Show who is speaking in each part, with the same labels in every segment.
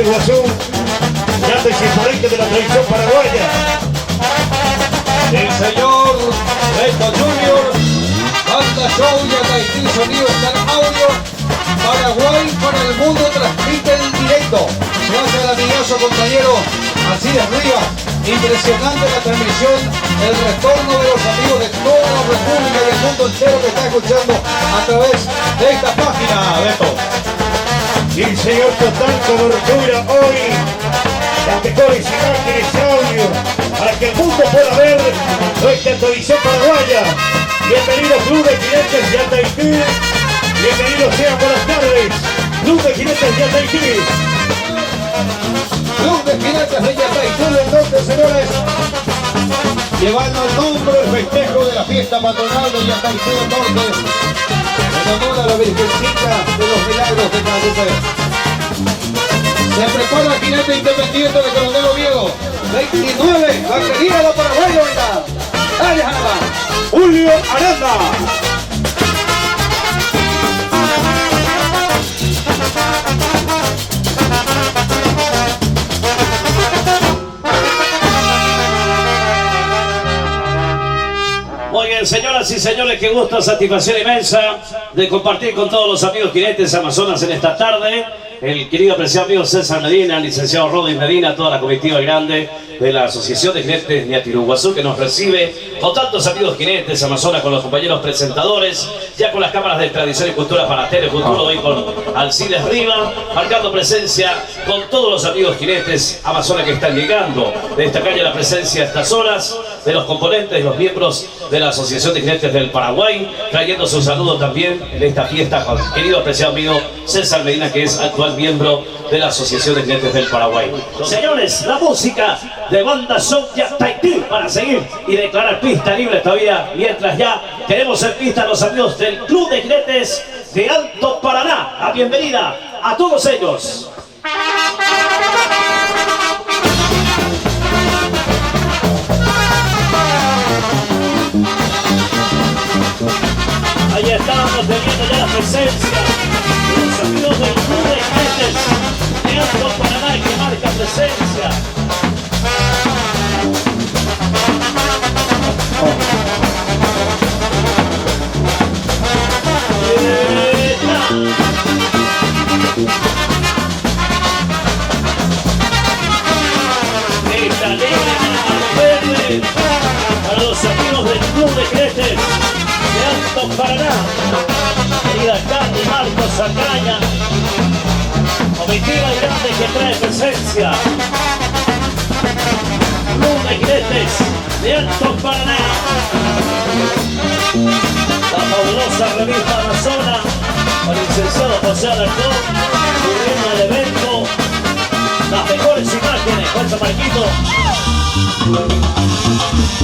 Speaker 1: Iguazú, grandes exponentes de la tradición paraguaya.
Speaker 2: El señor Beto Junior, Banda Show y Tahití Sonido Star Audio, Paraguay para el mundo transmite en directo. Gracias al amigazo compañero Alcides Rivas. Impresionante la transmisión, el retorno de los amigos de toda la República y el mundo entero que está escuchando a través de esta página, Beto.
Speaker 1: Y el señor, total cobertura hoy, las mejores imágenes y audio para que el mundo pueda ver nuestra televisión paraguaya. Bienvenidos Club de Jinetes de Tahití. Bienvenidos sean, buenas tardes. Club de Jinetes de Tahití.
Speaker 2: Club de Jinetes de Tahití del Norte, señores. Llevando el nombre del festejo de la fiesta patronal de Tahití del Norte. En honor a la Virgencita de los Milagros de Caduce. Se prepara el jinete independiente de Coronel Oviedo. 29, batería de la Paraguaya. Dale, Aranda.
Speaker 1: Julio Aranda.
Speaker 3: Muy bien, señoras y señores, qué gusto, satisfacción inmensa de compartir con todos los amigos jinetes amazonas en esta tarde. El querido apreciado amigo César Medina, el licenciado Rodin Medina, toda la comitiva grande de la Asociación de Jinetes Ñatiruguazú, que nos recibe con tantos amigos jinetes amazonas, con los compañeros presentadores, ya con las cámaras de Tradición y Cultura para Tele Futuro, hoy con Alcides Riva, marcando presencia con todos los amigos jinetes amazonas que están llegando. De esta calle la presencia a estas horas de los componentes, los miembros de la Asociación de Jinetes del Paraguay, trayendo su saludo también en esta fiesta con el querido apreciado amigo César Medina, que es actual miembro de la Asociación de Jinetes del Paraguay. Señores, la música de Banda Show y Tahití para seguir y declarar pista libre todavía, mientras ya queremos en pista a los amigos del Club de Jinetes de Alto Paraná. La bienvenida a todos ellos. Ahí estamos teniendo ya la presencia de los amigos del Club de Jinetes de Alto Paraná, que marca presencia. Esta libre verde para los amigos del Club de Jinetes de Alto Paraná. Querida Candy Marcos Acaña, comitiva grande que trae presencia. Club de Jinetes de Alto Paraná. La fabulosa revista Amazona, con el licenciado José Alarcón, cubriendo el evento. Las mejores imágenes, Juanza Marquito.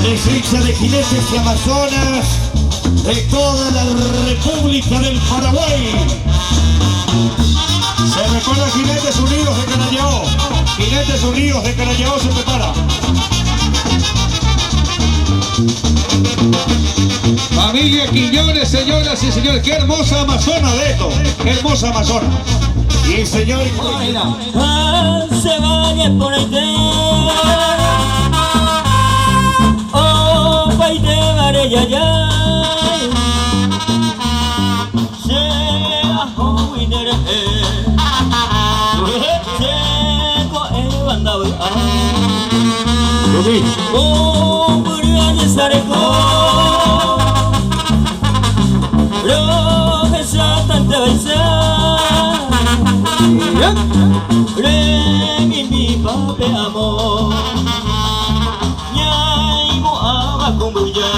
Speaker 1: Presencia de jinetes y amazonas de toda la República del Paraguay. Se recuerda Jinetes Unidos de Canallao. Jinetes Unidos de Canallao se prepara.
Speaker 2: Familia Quiñones, señoras y señores, qué hermosa amazona de esto, qué hermosa amazona.
Speaker 1: Y señor,
Speaker 4: se vaya por ahí, oh, paite varella ya, se bajó y nere, se coe banda voy a, oh, murió de sareco, pero que sea tanta besa. Remi mi pape amor, nyai mo ama kumbuya,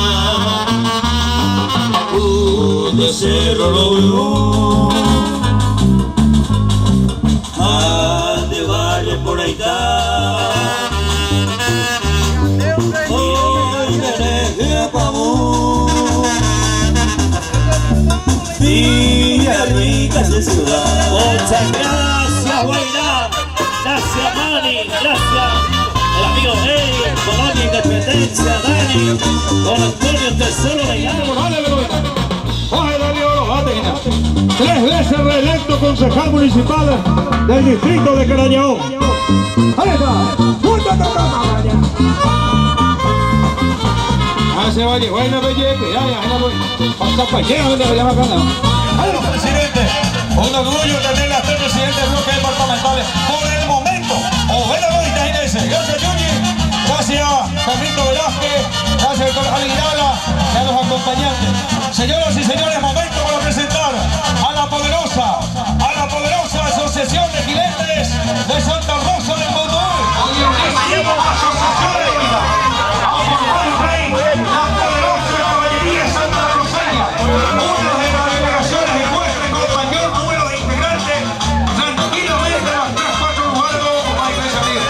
Speaker 4: de cerro lo ande vale por ahí está, hoy me dejé pavo, Villa Rica se ciudad.
Speaker 3: Muchas gracias, Guairá. Gracias, Mani. Gracias, el amigo Eddie, Colonia Independencia, Dani, don Antonio Tesoro de Gano.
Speaker 2: Vale, Begoña. Coge, dale oro, bate.
Speaker 1: 3 veces reelecto concejal municipal del distrito de Carañao. Ahí está.
Speaker 2: Se vaya, bueno, belleza, ya, voy. Pasa para allá, donde me llama acá.
Speaker 5: Presidente, un orgullo tener las 3 presidentes del bloque departamentales por el momento. Ojalá no imagínense. Gracias, Juni. Gracias, Carlito Velázquez. Gracias, doctor Aliguirala y a los acompañantes. Señoras y señores, momento para presentar a la poderosa Asociación de Jinetes de Santa Rosa del Monte. Asociación de Jinetes. La poderosa caballería Santa Roseña, una de las delegaciones de muestra con mayor número de integrantes, tranquilamente a las 3-4 lugares como hay que salir.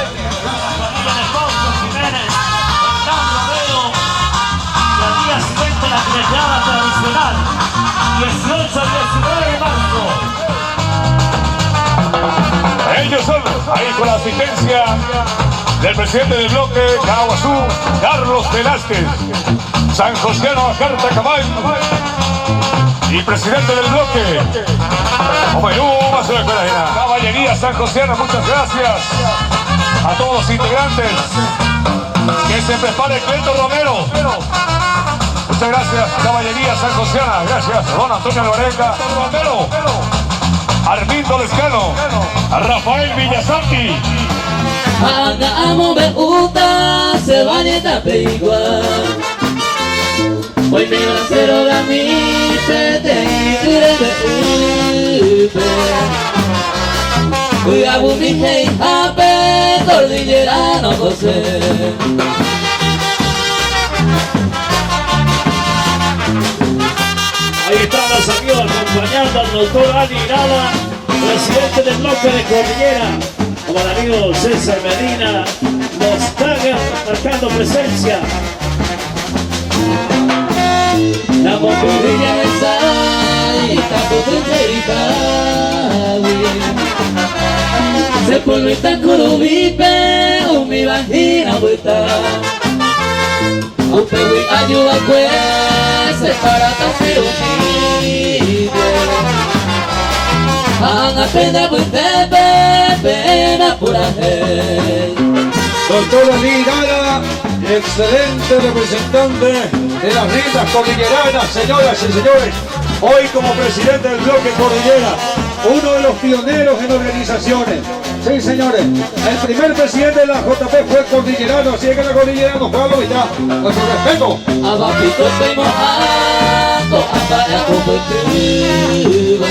Speaker 6: Al día siguiente la creada tradicional, 18 al 19 de marzo.
Speaker 5: Ellos son, ahí con la asistencia del presidente del bloque, Caguazú, Carlos Velázquez, San Josiano Acarta Cabal, y presidente del bloque, Caballería San Josiano. Muchas gracias a todos los integrantes. Que se prepare Cleto Romero. Muchas gracias, Caballería San Josiana. Gracias, don Antonio Alvarenga Romero, Armindo Lescano, a Rafael Villasanti.
Speaker 4: Hagamos bejuta, se vaya peigua. Hoy me lancero la mise, te iré. Hoy hago mi hey happy, cordillera no José.
Speaker 3: Ahí están los amigos acompañando al doctor Ali Grada, presidente del bloque de Cordillera, como el amigo César Medina, los están marcando presencia.
Speaker 4: La motorilla de Saita, se pone esta curubipe, mi vagina vuelta. Upe wi ayuda pues, se para casi un Ana pena buitepe, pena pura hey.
Speaker 2: Doctor Aliguirala, excelente representante de las lindas cordilleranas, señoras y señores.
Speaker 1: Hoy como presidente del bloque Cordillera, uno de los pioneros en organizaciones. Sí, señores, el primer presidente de la JP fue cordillerano, así que la cordillera nos fue a la mitad. Nuestro respeto.
Speaker 4: Abajito estoy mojando, apaga como escriba.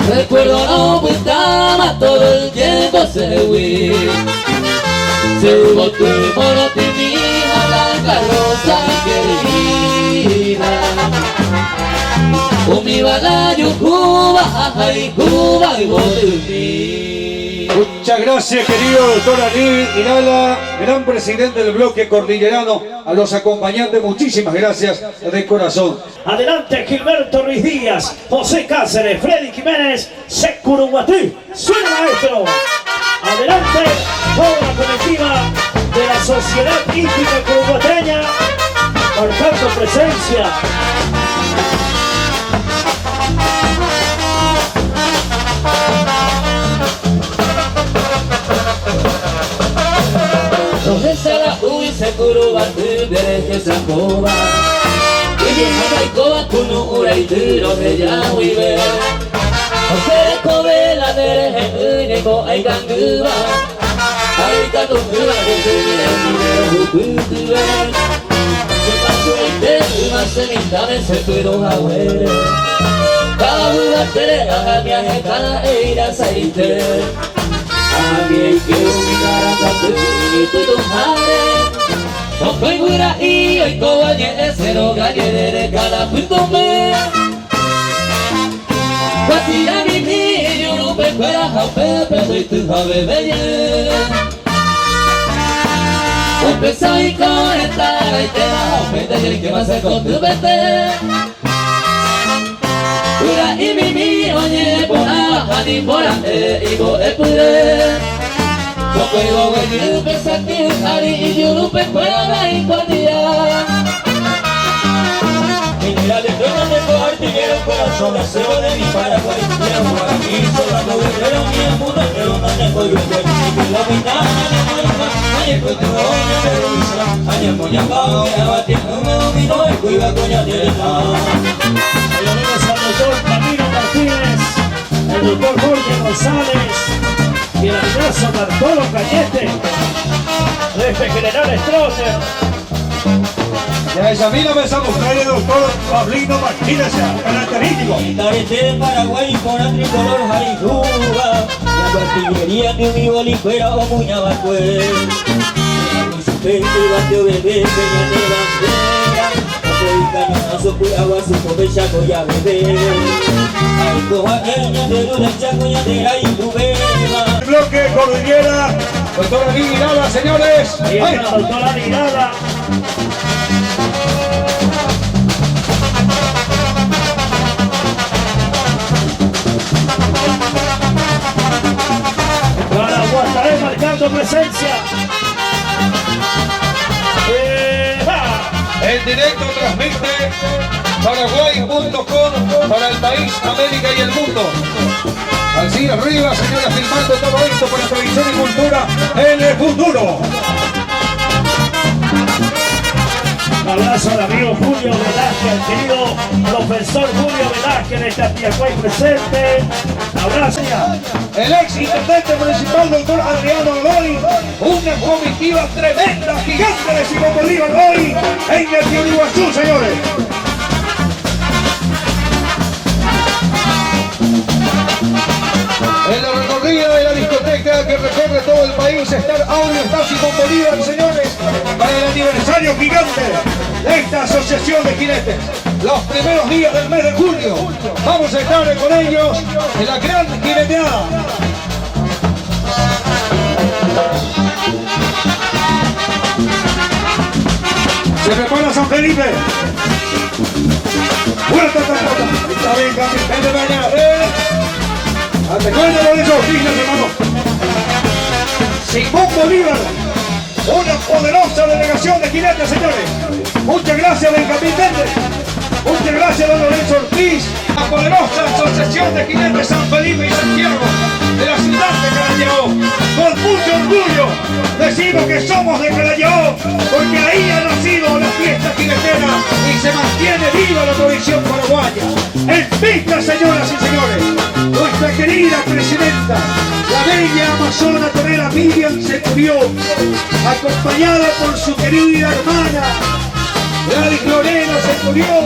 Speaker 4: Recuerdo no vuelta, todo el tiempo se huí. Se hubo tu mono, mi hija, la carroza querida. Mi balayo Cuba, ay Cuba y volví.
Speaker 1: Muchas gracias, querido doctor Aliguirala, gran presidente del bloque cordillerano. A los acompañantes, muchísimas gracias de corazón.
Speaker 3: Adelante Gilberto Ruiz Díaz, José Cáceres, Freddy Jiménez, Securuguatí. Suena maestro. Adelante toda la colectiva de la Sociedad Hípica Curuguateña, marcando presencia.
Speaker 4: Sala uy Securuguatí dereje Sacoba. Y vieja Coba kuno uray tiro de Yahuibe. José Covela dereje Neko ay ganguba. Ay ganguba de Hukutuwe. Se pasó el tema se mintame se pudo jawere. Kabuga tere a mi ajekana eira saite. Alguien que ubicara y tu madre no fue gura y hoy cobañe cero galle de cada punto me Guatira mi niño no me fuera a pepe soy tu jave belle un peso y conectar y te da ofende y que va a ser con tu vete Gura y mi niño oye por abajo ni por ahí y por el pure Kokoyo wenyu pesaki hari iyu lupe kwela ikodia Ini Mira de todo tengo artillero, corazón de acero de mi Paraguay. Pero por aquí sobrando guerrero, ni el mundo entero no tengo yo. Y la mitad de muerta, ayer fue tu oña de revisa. Ayer coña pao, me abatiendo, me dominó el cuiva coña de nada.
Speaker 3: Saludos al doctor Camilo Martínez, el doctor Jorge González y el amigazo Bartolo Cañete de este general Strozer.
Speaker 5: Ya esa mina pensamos trae el doctor Pablino Martínez, característico.
Speaker 4: Estaré en Paraguay con la tricolor Jaijuba. Y a artillería de mi bolifuera o muñaba pues. Mi suspecto y bateo bebé, peña de bandera. Otro y cañonazo, cuidado a su cobechaco ya bebé. Ay, coja queña de luna, chacoña de la Jaijuba.
Speaker 5: Bloque Cordillera, doctora Mirada, señores.
Speaker 3: Y
Speaker 5: Ahí
Speaker 3: la
Speaker 5: está.
Speaker 3: doctora Mirada. Para Guataré marcando presencia.
Speaker 5: En directo transmite Paraguay.com para el país, América y el mundo. Así arriba, señores, filmando todo esto para televisión y cultura en el futuro.
Speaker 3: Un abrazo al amigo Julio Velázquez, al querido profesor Julio Velázquez de Tapiacuay presente. Abrazo.
Speaker 5: El ex intendente municipal, doctor Adriano Godoy, una comitiva tremenda, gigante de Simón Bolívar hoy en el Tiuriguazú, señores. En la recorrida de la discoteca que recorre todo el país, Star Audio, está Simón Bolívar, señores, para el aniversario gigante de esta asociación de jinetes. Los primeros días del mes de julio, vamos a estar con ellos en la gran jineteada. Se prepara San Felipe. Vuelta tampoco. Está bien, vente para allá. Acuérdalo de esos días, hermano. Simón Bolívar, una poderosa delegación de jinetes, señores. Muchas gracias, Benjamín Méndez. Muchas gracias, don Lorenzo Ortiz. La poderosa asociación de jinetes San Felipe y Santiago de la ciudad de Carayaó. Con mucho orgullo decimos que somos de Carayaó, porque ahí ha nacido la fiesta jinetera y se mantiene viva la tradición paraguaya. En pista, señoras y señores, nuestra querida presidenta, la bella amazona torera Miriam Centurión, acompañada por su querida hermana Gladys Lorena Centurión,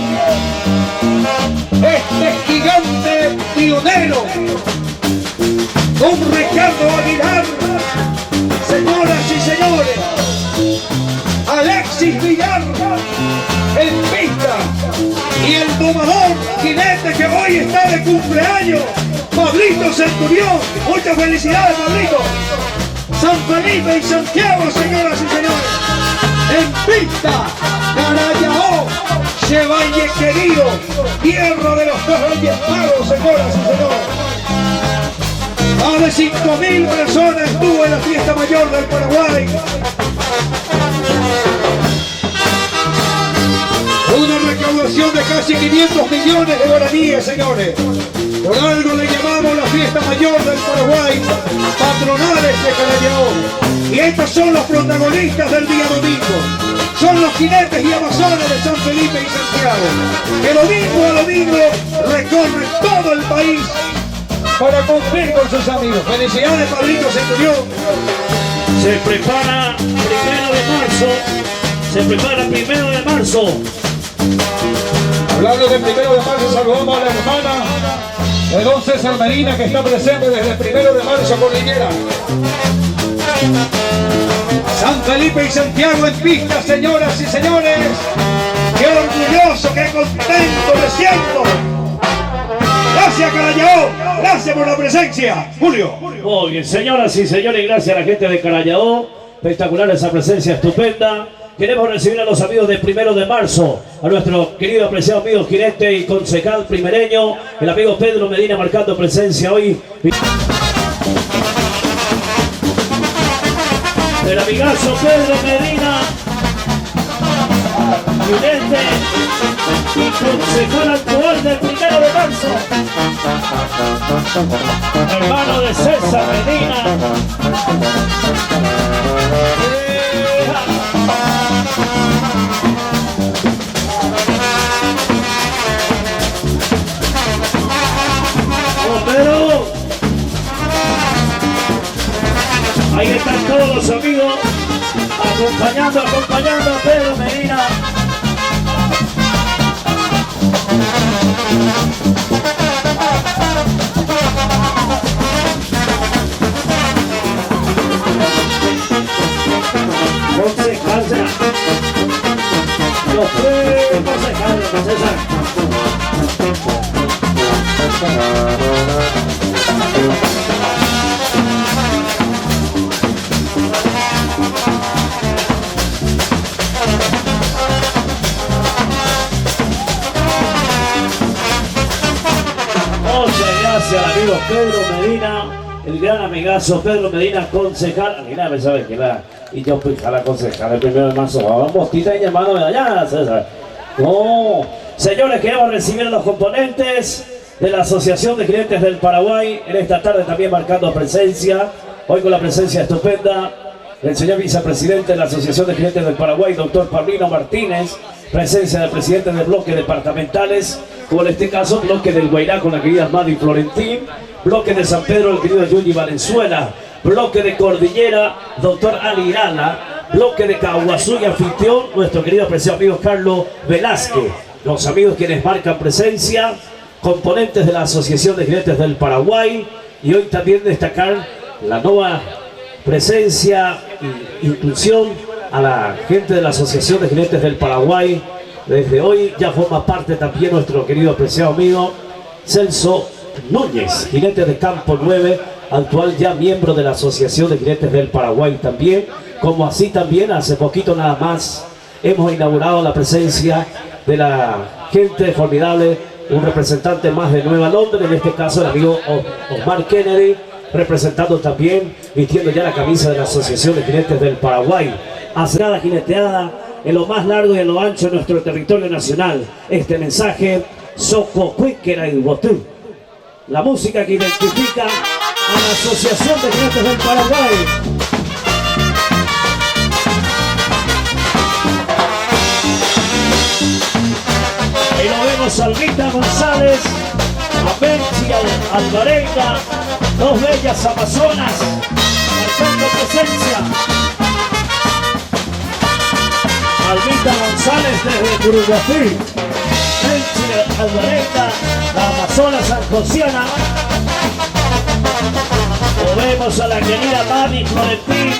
Speaker 5: este gigante pionero, don Ricardo Aguilar, señoras y señores, Alexis Villar, en pista, y el domador jinete que hoy está de cumpleaños, Pablito Centurión. Muchas felicidades, Pablito. San Felipe y Santiago, señoras y señores. En pista, Carayaó, Chevalle querido, tierra de los dos reyes magos, señoras y señores. Más de 5.000 personas estuvo en la fiesta mayor del Paraguay. Una recaudación de casi 500 millones de guaraníes, señores. Por algo le llamamos la fiesta mayor del Paraguay, patronales de Carayaó. Y estos son los protagonistas del día domingo. Son los jinetes y amazones de San Felipe y Santiago, que domingo a domingo recorren todo el país para cumplir con sus amigos. Felicidades, Pablito Centurión.
Speaker 3: Se prepara 1 de marzo. Se prepara 1 de marzo.
Speaker 5: Hablando del 1 de marzo, saludamos a la hermana de don César Medina, que está presente desde el 1 de marzo, Cordillera. San Felipe y Santiago en pista, señoras y señores. ¡Qué orgulloso, qué contento me siento! Gracias, Carayaó. Gracias por la presencia, Julio.
Speaker 3: Muy bien, señoras y señores, gracias a la gente de Carayaó. Espectacular esa presencia estupenda. Queremos recibir a los amigos del 1 de marzo, a nuestro querido apreciado amigo jinete y concejal primereño, el amigo Pedro Medina, marcando presencia hoy. El amigazo Pedro Medina, jinete
Speaker 6: y concejal actual del 1 de marzo, hermano de César Medina. Pero ahí están todos los amigos acompañando a Pedro Medina. Concejal será. Los tres concejales, César.
Speaker 3: Muchas gracias, amigo Pedro Medina, el gran amigazo Pedro Medina, concejal. Mira, me sabe que la. Y yo fui a la concejal el 1 de marzo. Vamos, tita y hermano de allá, César. No, señores, queremos recibir a los componentes de la Asociación de Clientes del Paraguay en esta tarde, también marcando presencia. Hoy con la presencia estupenda del señor vicepresidente de la Asociación de Clientes del Paraguay, doctor Paulino Martínez. Presencia del presidente del bloque departamentales, como en este caso bloque del Guairá con la querida Madi Florentín, bloque de San Pedro el querido Yuyi Valenzuela, bloque de Cordillera, doctor Ali Irala, bloque de Caguazú y anfitrión, nuestro querido apreciado amigo Carlos Velázquez. Los amigos quienes marcan presencia, componentes de la Asociación de Clientes del Paraguay, y hoy también destacar la nueva presencia e inclusión a la gente de la Asociación de Clientes del Paraguay. Desde hoy ya forma parte también nuestro querido apreciado amigo Celso Núñez, jinete de Campo 9, actual ya miembro de la Asociación de Clientes del Paraguay también, como así también hace poquito nada más hemos inaugurado la presencia de la gente formidable, un representante más de Nueva Londres, en este caso el amigo Osmar Kennedy, representando también, vistiendo ya la camisa de la Asociación de Clientes del Paraguay. Hacerá jineteada en lo más largo y en lo ancho de nuestro territorio nacional. Este mensaje, Soco Cuíquera y Botú. La música que identifica a la Asociación de Clientes del Paraguay. Y lo vemos a Alvita González, a Benchi Alvarenga, dos bellas amazonas, marcando presencia. Alvita González desde Curuguatí, Benchi Alvarenga, la amazona sanjosiana. Lo vemos a la querida Madi Florentín,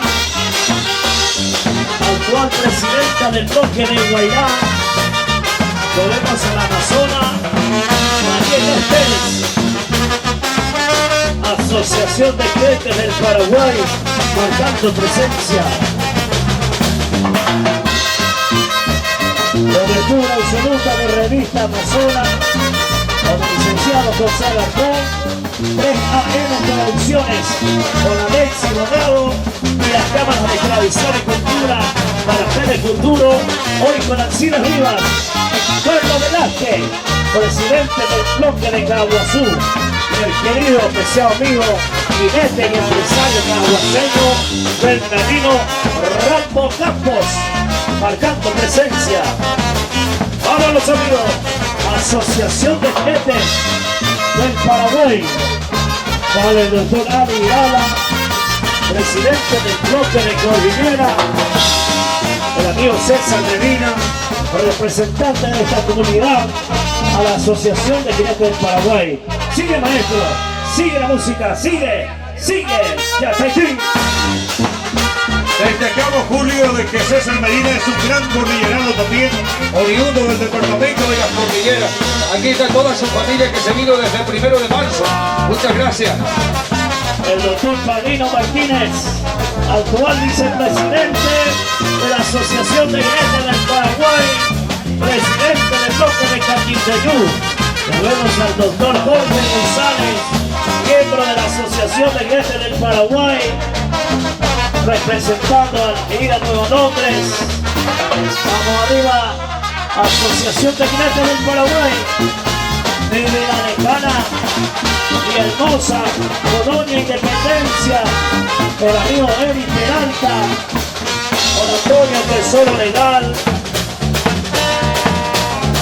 Speaker 3: actual presidenta del bloque de Guairá. Lo vemos a la amazona Mariela Pérez, Asociación de Clientes del Paraguay, marcando presencia. Cobertura absoluta de revista Amazona, con el licenciado José Alarcón, 3AM Producciones, con Alexi Bonado y las cámaras de tradición y cultura para Fede Futuro, hoy con Alcides Rivas, Carlos Velázquez, presidente del bloque de Caguazú, y el querido apreciado amigo jinete y empresario caguaseño, Bernardino Rambo Campos, marcando presencia. Vámonos amigos, Asociación de Jinetes del Paraguay, con el doctor Ali Irala, presidente del bloque de Cordillera, el amigo César Medina, representante de esta comunidad, a la Asociación de Jinetes del Paraguay. Sigue maestro, sigue la música, sigue, ya está aquí.
Speaker 1: Destacamos, Julio, de que César Medina es un gran cordillerano también, oriundo del departamento de las Cordilleras.
Speaker 2: Aquí está toda su familia que se vino desde el 1 de marzo. Muchas gracias.
Speaker 6: El doctor Paulino Martínez, actual vicepresidente de la Asociación de Jinetes del Paraguay, presidente del bloque de Caquintayú. Vemos al doctor Jorge González, miembro de la Asociación de Jinetes del Paraguay, representando a la querida Nueva Londres. Vamos arriba, Asociación de Jinetes del Paraguay, desde la lejana y hermosa Colonia Independencia, el amigo Eric Peralta, con Antonio Tesoro Legal,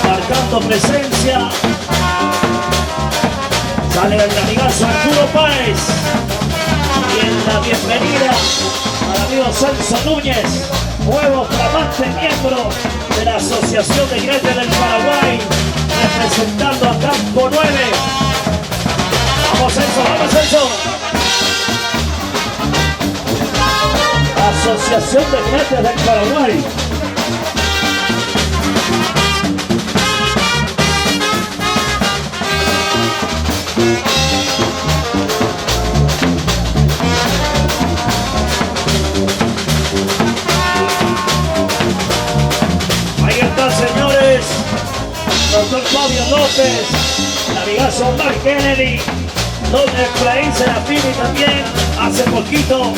Speaker 6: marcando presencia. Sale el amigazo Arturo Páez y en la bienvenida al amigo Celso Núñez, nuevo flamante miembro de la Asociación de Jinetes del Paraguay, representando a Campo 9. Vamos Celso, vamos Celso. Asociación de Jinetes del Paraguay. Ahí están, señores, doctor Fabio López, el amigazo Mark Kennedy, don Efraín Serafini también, hace poquito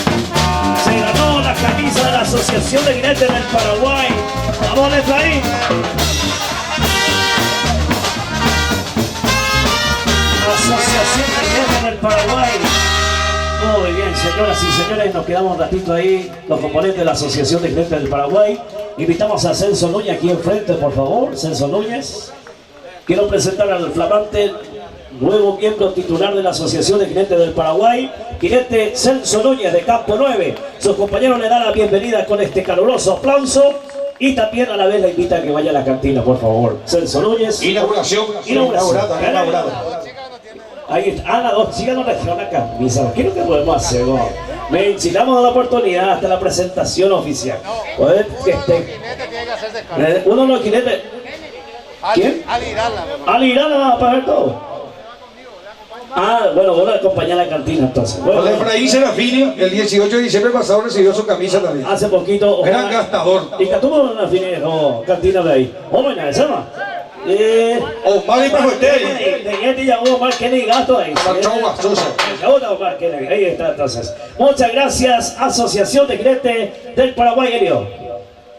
Speaker 6: se ganó la camisa de la Asociación de Jinetes del Paraguay. Vamos, Efraín. Asociación de Jinetes del Paraguay. Muy bien, señoras y señores, nos quedamos un ratito ahí, los componentes de la Asociación de Jinetes del Paraguay. Invitamos a Celso Núñez aquí enfrente, por favor. Celso Núñez. Quiero presentar al flamante nuevo miembro titular de la Asociación de Jinetes del Paraguay, jinete Celso Núñez de Campo 9. Sus compañeros le dan la bienvenida con este caluroso aplauso y también a la vez le invita a que vaya a la cantina, por favor. Celso Núñez.
Speaker 2: Inauguración.
Speaker 5: Inaugurado.
Speaker 6: Ahí está. Ana, dos chicas no trajeron la camisa. ¿Qué es lo que podemos hacer? ¿No? Me damos la oportunidad hasta la presentación oficial. Poder que uno de los jinetes. ¿Quién? Ali Irala va a pagar todo. Ah, bueno, vos lo acompañás a la cantina entonces. Bueno,
Speaker 2: Efraín Serafini, el 18 de diciembre pasado recibió su camisa también.
Speaker 6: hace poquito.
Speaker 2: Gran gastador.
Speaker 6: Y que tuvo una cantina de ahí. ¿Cómo es esa?
Speaker 2: Omar y Pajuetel.
Speaker 6: Omar Kennedy gasto ahí. Ahí está entonces. Muchas gracias, Asociación de Jinetes del Paraguay, Elio.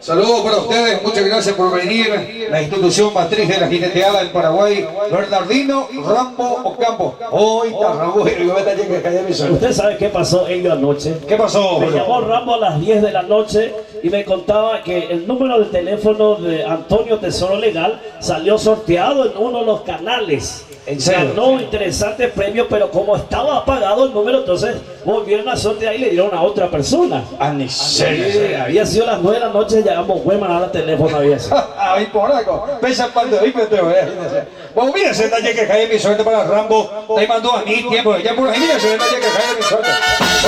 Speaker 2: Saludos para ustedes, muchas gracias por venir. La institución matriz de la jineteada del Paraguay, Bernardino Rambo Ocampo. Hoy está Rambo,
Speaker 6: ¿Usted sabe qué pasó ello anoche?
Speaker 2: ¿Qué pasó?
Speaker 6: Me llamó Rambo a las 10 de la noche y me contaba que el número de teléfono de Antonio Tesoro Legal salió sorteado en uno de los canales.
Speaker 2: ¿En serio?
Speaker 6: Ganó interesante premio, pero como estaba apagado el número, entonces volvieron a sortear y le dieron a otra persona.
Speaker 2: ¿En serio?
Speaker 6: Había sido las 9 de la noche, llamamos Hueman al teléfono, había sido.
Speaker 2: Ahí por algo. Pesa cuando hoy me te voy a decir. Bueno, mira ese detalle que cae mi suerte para Rambo. Te mandó a mí tiempo. Ya por ahí, mira ese detalle que cae mi suerte.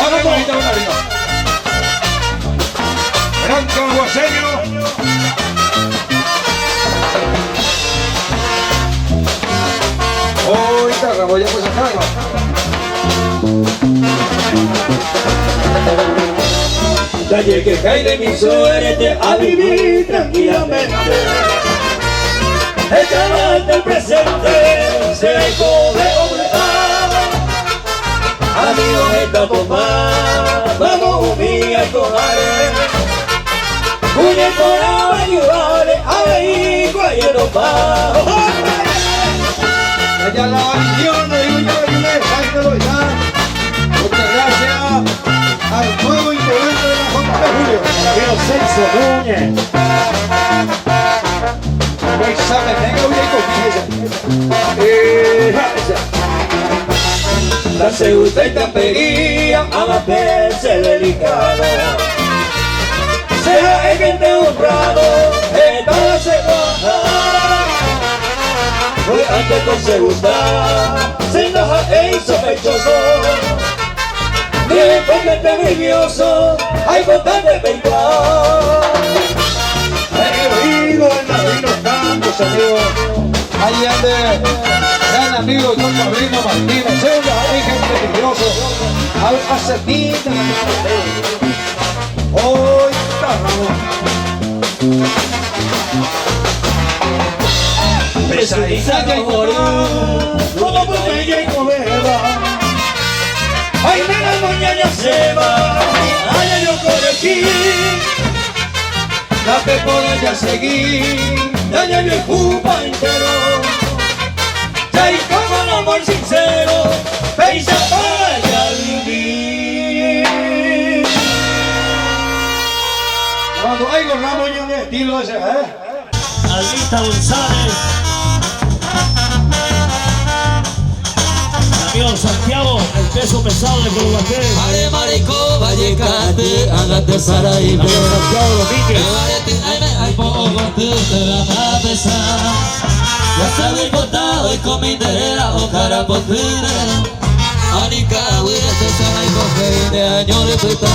Speaker 2: Ahora bonita una vino. Gran calguaseño. Hoy está Rambo, ya pues acá.
Speaker 4: Calle que cae de mi suerte a vivir tranquilamente. Echaba ante el presente, seco de obredad. Amigos, esta tomar, vamos unir a cojar. Une por ayudarle a ver cuál no va.
Speaker 2: Allá la visión, no digo yo, déjalo ya. Muchas gracias al nuevo integrante de la Junta de Julio.
Speaker 6: Amigo Celso Núñez.
Speaker 2: Pues sabe, venga bien con
Speaker 4: La segunda intempería a mantenerse delicado. Sea el gente honrado, esta se baja. Fue antes con segunda, se enoja e sospechoso. Bien con gente envidioso, hay bastante pecado.
Speaker 2: he oído en las vinos campos, amigo. Ahí ande, gran amigo don Pablino Martínez, es un origen peligroso. Al acertita, hoy está Ramón.
Speaker 4: Pesadilla y color, como botella y cobera. Ay, mira, mañana se va, ay, yo por aquí. La que por ella seguir,
Speaker 2: daña mi jupa entero. Y como el amor sincero, fecha para vivir. Cuando hay los ramos ya de estilo ese,
Speaker 6: Albita González. Amigo Santiago, el peso pesado de Colobaqué.
Speaker 4: Mare marico, vallecate, hágate Sara y
Speaker 6: Amigo Santiago Domínguez.
Speaker 4: ay poco te van a pesar. Ya sabes botado y comidera o cara potire. Anica, huirete sana y coge de año de puta.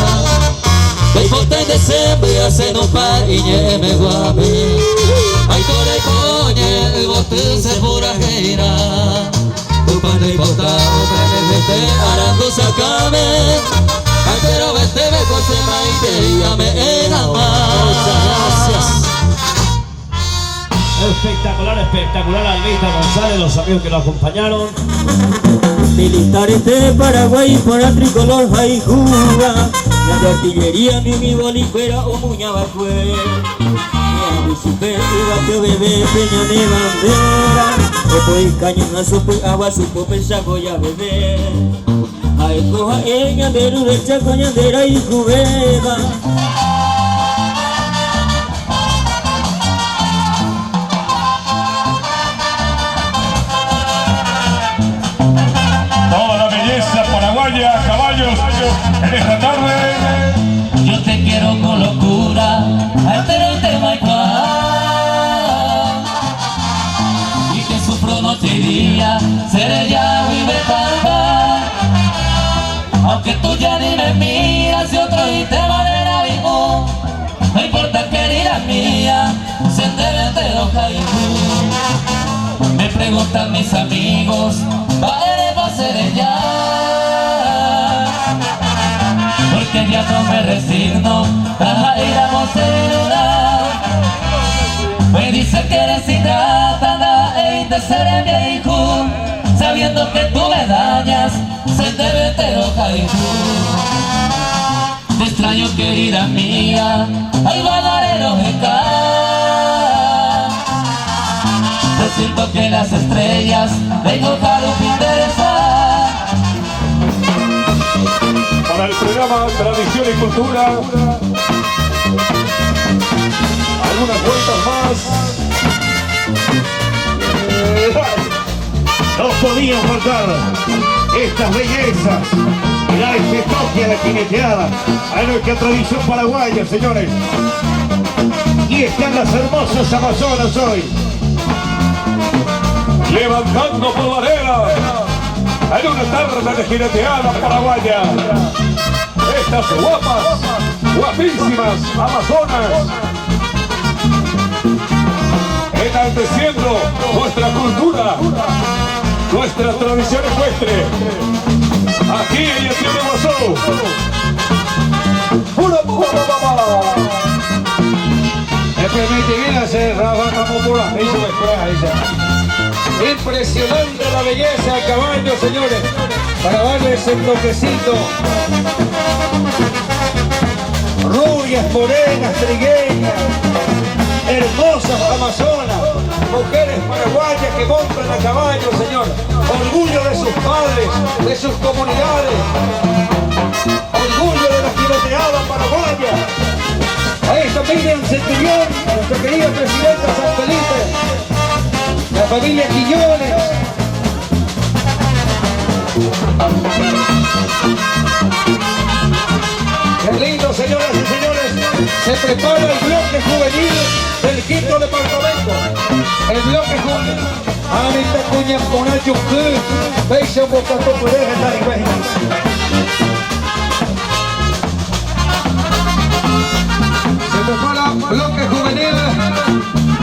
Speaker 4: Ve pote de sembre, hace no par y me guape. Ay core coñe, bote se pura geira. Tu padre botado, me vete arando sacame. Ay pero vete me cose maite y ya me enamar. Muchas gracias.
Speaker 3: Espectacular, espectacular Albita González, los amigos que lo acompañaron.
Speaker 4: Militares de Paraguay para tricolor hay juga. La de artillería mi bolicuera o muñaba fue. Mi super que bebé peña de bandera. Después cañonazo pues agua supo pensar voy a beber. Ay coja ella de rurecha coñandera y cubeba.
Speaker 5: Toda la belleza paraguaya, caballos, en esta tarde.
Speaker 4: Yo te quiero con locura, altero y te y que sufro noche y día, seré ya vive tanta. Aunque tú ya ni me miras y otro y te manera vivo. No importa querida mía, se debe de los me preguntan mis amigos, va a ser ya. Porque ya no me resigno a ir a Monserrat. Me dice que eres ingrata e de ser mi hijo. Sabiendo que tú me dañas, se debe te enojar y tú. Te extraño querida mía, al balarero me siento que las estrellas vengo para un interesar.
Speaker 5: Para el programa Tradición y Cultura, algunas vueltas más.
Speaker 1: No podían faltar estas bellezas. Mirá este toque a la jineteada, a nuestra tradición paraguaya, señores. Y están las hermosas amazonas hoy.
Speaker 5: Levantando polvareda en una tarde de jineteada paraguaya. Estas guapas, guapísimas amazonas, enalteciendo nuestra cultura, nuestra tradición ecuestre. Aquí en el Tierra Guazú.
Speaker 2: Me permite bien hacer rabaja popular. Me hizo dice. Impresionante la belleza del caballo, señores, para darles el toquecito. Rubias, morenas, trigueñas, hermosas amazonas, mujeres paraguayas que montan a caballo, señor. Orgullo de sus padres, de sus comunidades. Orgullo de la jineteada paraguaya. Ahí está Miriam Centurión, nuestra querida presidenta San Felipe. La familia Quiñones. Qué lindo, señoras y señores. Se prepara el bloque juvenil del quinto departamento. El bloque juvenil. Ahorita cuña con Nacho Cruz. Veis un bocato por él en la iglesia. Se prepara bloque juvenil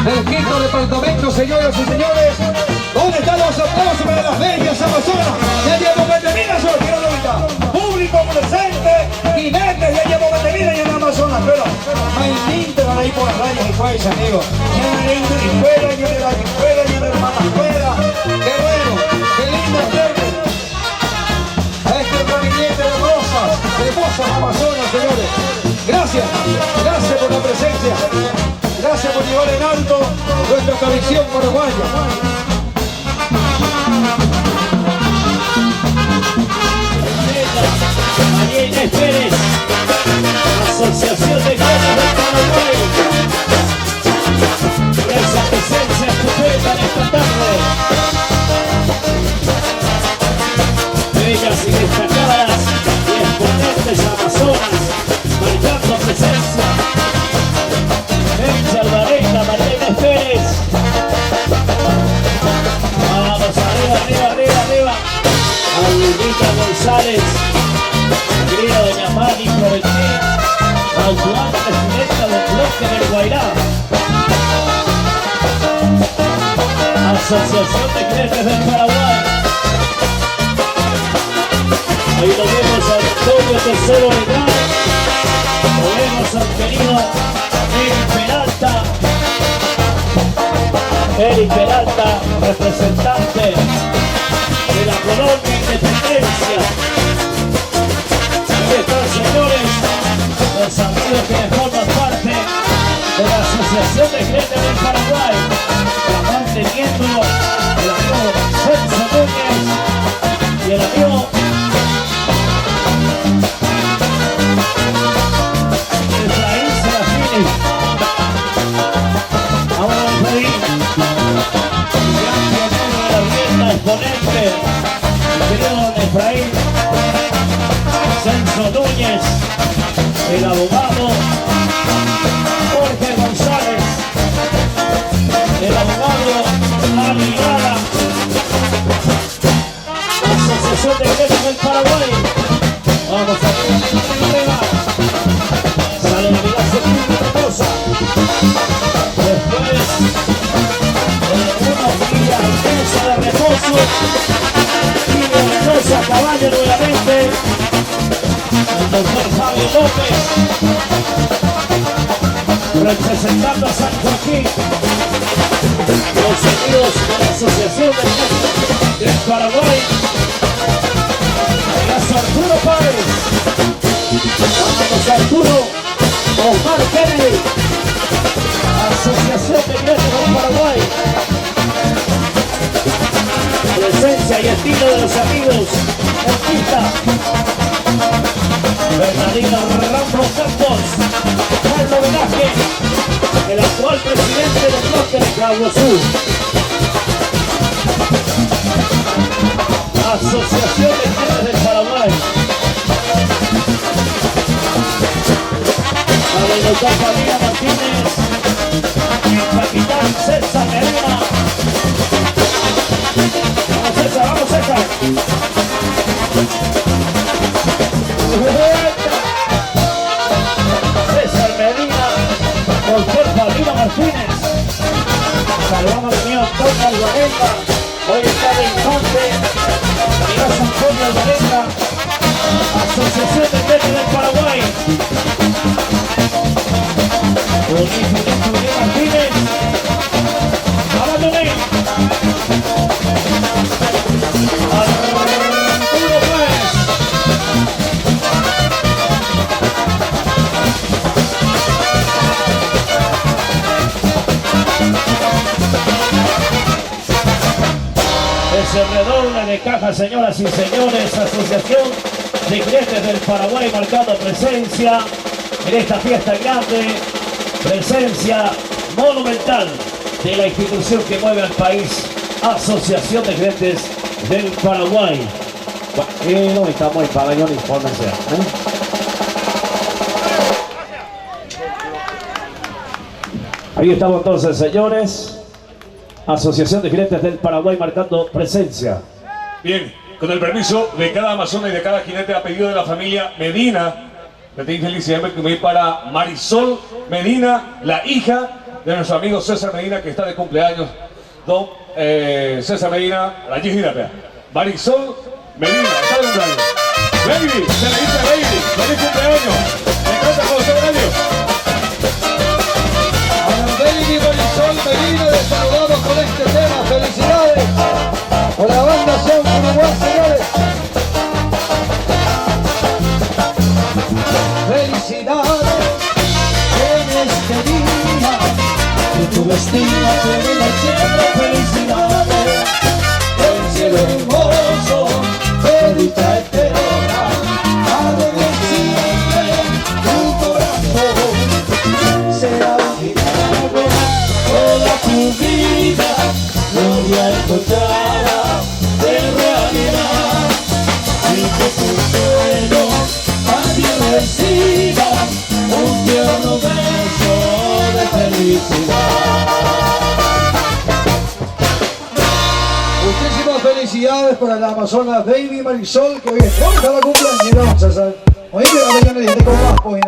Speaker 2: del quinto departamento, señoras y señores. ¿Dónde están los aplausos para las bellas amazonas? Ya llevo 20 mil, solo quiero ahorita. Público presente, jinetes, ya llevo 20 mil en la Amazonas, pero hay van ahí por las rayas y país, amigo. Ya me lindo y fuera, ya de la fuera, ya de hermana fuera. Qué bueno, qué lindo verde. A este ramillete de rosas, hermosas amazonas, señores. Gracias por la presencia. Gracias por llevar en alto nuestra tradición paraguaya.
Speaker 6: María Inés Pérez, Asociación de Gremios del Paraguay. Por esa presencia estupenda en esta tarde. Bellas y destacadas y exponentes amazonas, marcando presencia. Elsa Alvarenga, María Inés Pérez. Vamos, arriba, arriba, arriba, arriba. Aurita González, querida doña Mari Florentín, la actual presidenta del bloque del Guairá. Asociación de Jinetes del Paraguay. Ahí lo vemos a Antonio Tercero Legal, lo vemos al querido Eric Peralta, representante de la colonia Independencia. Aquí están, señores, los amigos que forman parte de la Asociación de Jinetes del Paraguay, manteniendo el amigo Celso Núñez y el amigo Efraín Serafini. Vamos a pedir gran pionero de la rienda exponente, el querido don Efraín Celso Núñez, el abogado Jorge González, el abogado Mari Lara, Asociación de Jinetes del Paraguay. Vamos a ver, sale la migración cosa. Después de unos días intensos de reposo, y de Mendoza a caballo nuevamente, el doctor Fabio López, representando a San Joaquín, los amigos de la Asociación de Jinetes del Paraguay, gracias Arturo Páez, vamos Arturo, Omar Kennedy, Asociación de Jinetes del Paraguay, presencia y estilo de los amigos, artista, Bernardino Ramos Campos, Carlos Velázquez, el actual presidente del bloque de Cabo Sur. Asociación de Jinetes del Paraguay. Para el doctor Fabián Martínez, el capitán César Medina. Vamos César, vamos César. César Medina, doctor Fabián Martínez. Saludamos al señor Antonio Alvarenga. Hoy está de infante. Miguel Antonio Alvarenga, Asociación de Jinetes del Paraguay. Bonito Martínez. Abandone. Arturo Páez. Ese redoble de caja, señoras y señores, Asociación de Jinetes del Paraguay marcando presencia en esta fiesta grande, presencia monumental de la institución que mueve al país, Asociación de Jinetes del Paraguay. No estamos en pabellón, infórmense. Ahí estamos entonces, señores. Asociación de Jinetes del Paraguay marcando presencia.
Speaker 5: Bien, con el permiso de cada amazona y de cada jinete a pedido de la familia Medina, le tengo felicidad para Marisol Medina, la hija de nuestro amigo César Medina, que está de cumpleaños. Don César Medina, la hija Marisol Medina, está de cumpleaños. Baby, se le dice Baby, feliz cumpleaños. Me encanta conocer a ellos.
Speaker 2: A la Baby Marisol Medina les saludamos con este tema. Felicidades por la banda Son Uruguay, señores. Felicidades en este día
Speaker 4: destino te brinda siempre felicidades. El cielo hermoso te dicta eterna, alegre siempre tu corazón. Será un milagro toda tu vida, gloria encontrará de realidad. Y que tu sueño también reciba un tierno beso de felicidad.
Speaker 2: Muchísimas felicidades para la amazona Baby Marisol, que hoy es la cumpleañera, vamos a hacer. Oye, que la mañana le con más, pues,